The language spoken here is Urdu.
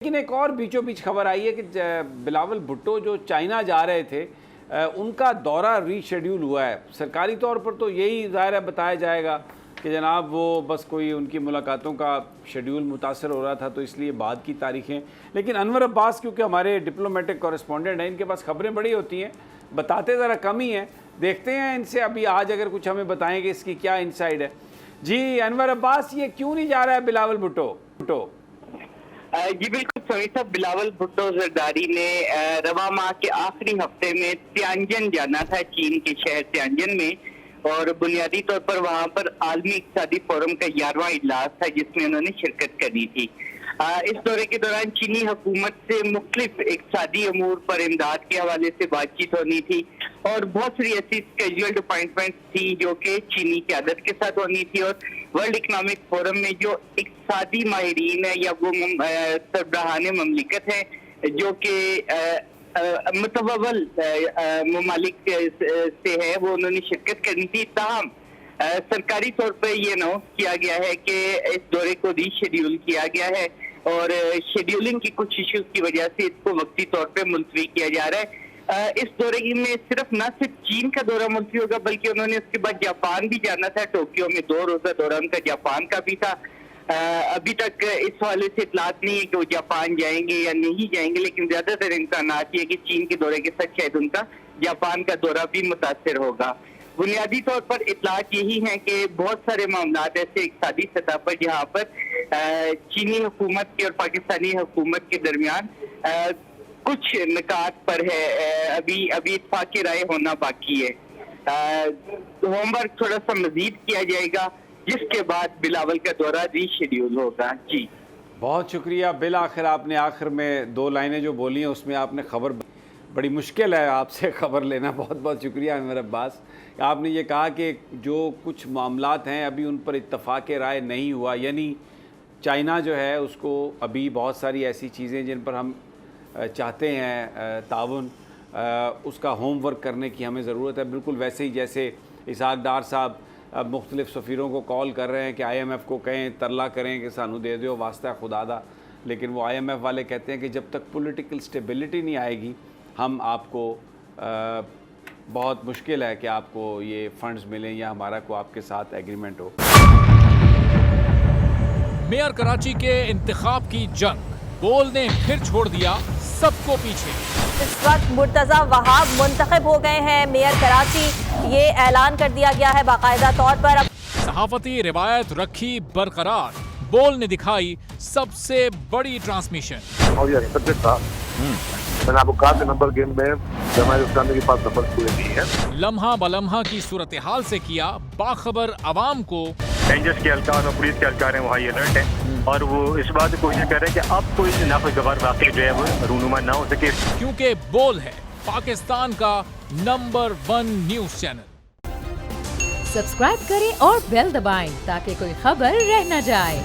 لیکن ایک اور بیچوں بیچ خبر آئی ہے کہ بلاول بھٹو جو چائنا جا رہے تھے ان کا دورہ ری شیڈیول ہوا ہے۔ سرکاری طور پر تو یہی ظاہر ہے بتایا جائے گا کہ جناب وہ بس کوئی ان کی ملاقاتوں کا شیڈیول متاثر ہو رہا تھا تو اس لیے بعد کی تاریخیں، لیکن انور عباس کیونکہ ہمارے ڈپلومیٹک کورسپونڈنٹ ہیں، ان کے پاس خبریں بڑی ہوتی ہیں، بتاتے ذرا کم ہی ہیں۔ دیکھتے ہیں ان سے ابھی آج اگر کچھ ہمیں بتائیں کہ اس کی کیا انسائیڈ ہے۔ جی انور عباس، یہ کیوں نہیں جا رہا ہے بلاول بھٹو؟ جی بالکل سمیع صاحب، بلاول بھٹو زرداری نے رواں ماہ کے آخری ہفتے میں تیانجن جانا تھا، چین کے شہر تیانجن میں، اور بنیادی طور پر وہاں پر عالمی اقتصادی فورم کا 11واں اجلاس تھا جس میں انہوں نے شرکت کرنی تھی۔ اس دورے کے دوران چینی حکومت سے مختلف اقتصادی امور پر امداد کے حوالے سے بات چیت ہونی تھی، اور بہت ساری ایسی کیجول اپائنٹمنٹ تھی جو کہ چینی قیادت کے ساتھ ہونی تھی، اور ورلڈ اکنامک فورم میں جو اقتصادی ماہرین ہیں یا وہ سربراہان مملکت ہیں جو کہ متوول ممالک سے ہے، وہ انہوں نے شرکت کرنی تھی۔ تاہم سرکاری طور پہ یہ اناؤنس کیا گیا ہے کہ اس دورے کو ری شیڈیول کیا گیا ہے، اور شیڈیولنگ کی کچھ ایشوز کی وجہ سے اس کو وقتی طور پہ ملتوی کیا جا رہا ہے۔ اس دورے میں نہ صرف چین کا دورہ ملتوی ہوگا بلکہ انہوں نے اس کے بعد جاپان بھی جانا تھا، ٹوکیو میں 2 روزہ دورہ ان کا جاپان کا بھی تھا۔ ابھی تک اس حوالے سے اطلاعات نہیں ہے کہ وہ جاپان جائیں گے یا نہیں جائیں گے، لیکن زیادہ تر امکانات یہ کہ چین کے دورے کے ساتھ شاید ان کا جاپان کا دورہ بھی متاثر ہوگا۔ بنیادی طور پر اطلاعات یہی ہیں کہ بہت سارے معاملات ایسے اقتصادی سطح پر جہاں پر چینی حکومت کی اور پاکستانی حکومت کے درمیان کچھ نکات پر ہے، ابھی اتفاق رائے ہونا باقی ہے۔ ہوم ورک تھوڑا سا مزید کیا جائے گا جس کے بعد بلاول کا دورہ ری شیڈیول ہوگا۔ جی بہت شکریہ۔ بالآخر آپ نے آخر میں 2 لائنیں جو بولی ہیں اس میں آپ نے خبر، بڑی مشکل ہے آپ سے خبر لینا، بہت بہت شکریہ انور عباس۔ آپ نے یہ کہا کہ جو کچھ معاملات ہیں ابھی ان پر اتفاق رائے نہیں ہوا، یعنی چائنا جو ہے اس کو ابھی بہت ساری ایسی چیزیں جن پر ہم چاہتے ہیں تعاون، اس کا ہوم ورک کرنے کی ہمیں ضرورت ہے، بالکل ویسے ہی جیسے اسحاق ڈار صاحب مختلف سفیروں کو کال کر رہے ہیں کہ آئی ایم ایف کو کہیں ترلا کریں کہ سانو دے دیو واسطہ خدا دا، لیکن وہ آئی ایم ایف والے کہتے ہیں کہ جب تک پولیٹیکل سٹیبلٹی نہیں آئے گی ہم آپ کو بہت مشکل ہے کہ آپ کو یہ فنڈز ملیں یا ہمارا کو آپ کے ساتھ ایگریمنٹ ہو۔ میئر کراچی کے انتخاب کی جنگ، بول نے پھر چھوڑ دیا سب کو پیچھے۔ اس وقت مرتضی وہاب منتخب ہو گئے ہیں میئر کراچی، یہ اعلان کر دیا گیا ہے باقاعدہ طور پر۔ صحافتی روایت رکھی برقرار، بول نے دکھائی سب سے بڑی ٹرانسمیشن۔ اور یہ حقیقت تھا، میں نے آپ کو کہا کہ نمبر گیم میں جماعت اسلامی کے پاس نمبر پورے نہیں ہے۔ لمحہ بلمحہ کی صورتحال سے کیا باخبر عوام کو۔ رینجرز کے اہلکار اور پولیس کے اہلکار ہیں وہ ہائی الرٹ ہیں، اور وہ اس بات کی کوشش کر رہے ہیں کہ اب کوئی ناخوشگوار واقعہ جو ہے وہ رونما نہ ہو سکے، کیونکہ بول ہے پاکستان کا نمبر 1 نیوز چینل۔ سبسکرائب کریں اور بیل دبائیں تاکہ کوئی خبر رہ نہ جائے۔